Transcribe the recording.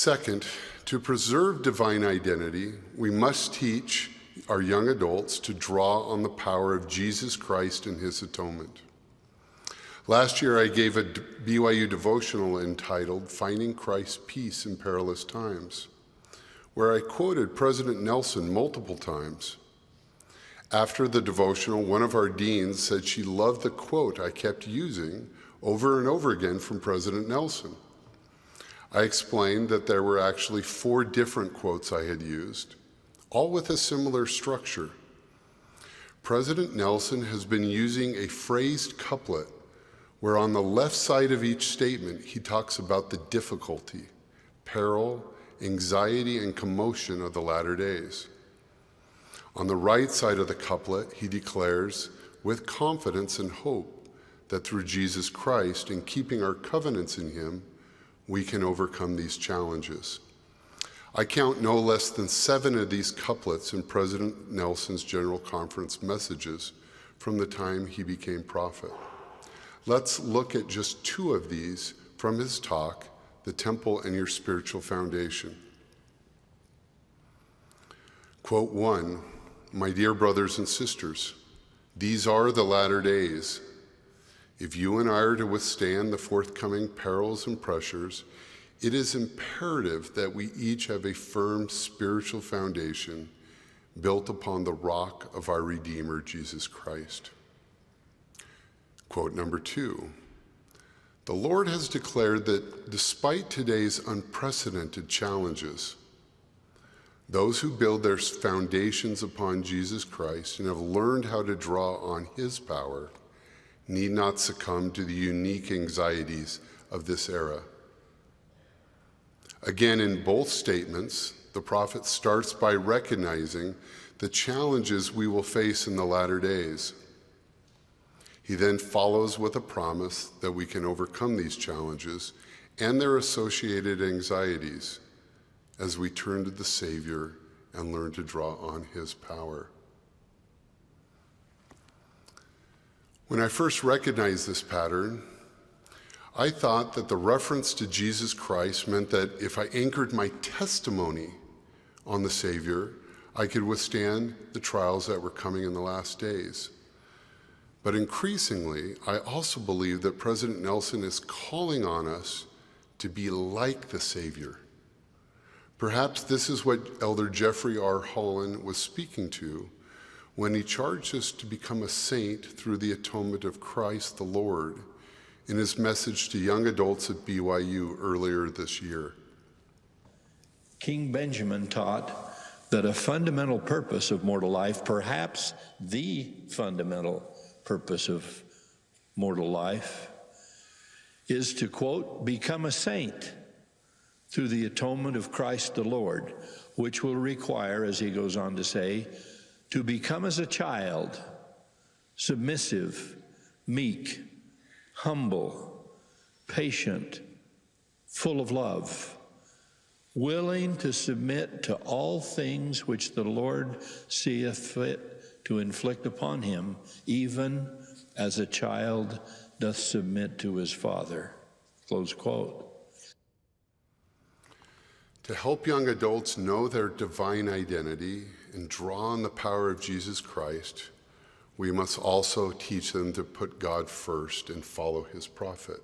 Second, to preserve divine identity, we must teach our young adults to draw on the power of Jesus Christ and his atonement. Last year, I gave a BYU devotional entitled Finding Christ's Peace in Perilous Times, where I quoted President Nelson multiple times. After the devotional, one of our deans said she loved the quote I kept using over and over again from President Nelson. I explained that there were actually 4 different quotes I had used, all with a similar structure. President Nelson has been using a phrased couplet where on the left side of each statement he talks about the difficulty, peril, anxiety, and commotion of the latter days. On the right side of the couplet, he declares, with confidence and hope, that through Jesus Christ and keeping our covenants in him, we can overcome these challenges. I count no less than 7 of these couplets in President Nelson's General Conference messages from the time he became prophet. Let's look at just 2 of these from his talk, The Temple and Your Spiritual Foundation. Quote 1, "My dear brothers and sisters, these are the latter days. If you and I are to withstand the forthcoming perils and pressures, it is imperative that we each have a firm spiritual foundation built upon the rock of our Redeemer, Jesus Christ." Quote number 2, "The Lord has declared that despite today's unprecedented challenges, those who build their foundations upon Jesus Christ and have learned how to draw on his power need not succumb to the unique anxieties of this era." Again, in both statements, the prophet starts by recognizing the challenges we will face in the latter days. He then follows with a promise that we can overcome these challenges and their associated anxieties as we turn to the Savior and learn to draw on his power. When I first recognized this pattern, I thought that the reference to Jesus Christ meant that if I anchored my testimony on the Savior, I could withstand the trials that were coming in the last days. But increasingly, I also believe that President Nelson is calling on us to be like the Savior. Perhaps this is what Elder Jeffrey R. Holland was speaking to when he charged us to become a saint through the atonement of Christ the Lord in his message to young adults at BYU earlier this year. King Benjamin taught that a fundamental purpose of mortal life, perhaps the fundamental purpose of mortal life, is to, quote, "become a saint through the atonement of Christ the Lord," which will require, as he goes on to say, to become as a child, submissive, meek, humble, patient, full of love, willing to submit to all things which the Lord seeth fit to inflict upon him, even as a child doth submit to his father. Close quote. To help young adults know their divine identity and draw on the power of Jesus Christ, we must also teach them to put God first and follow his prophet.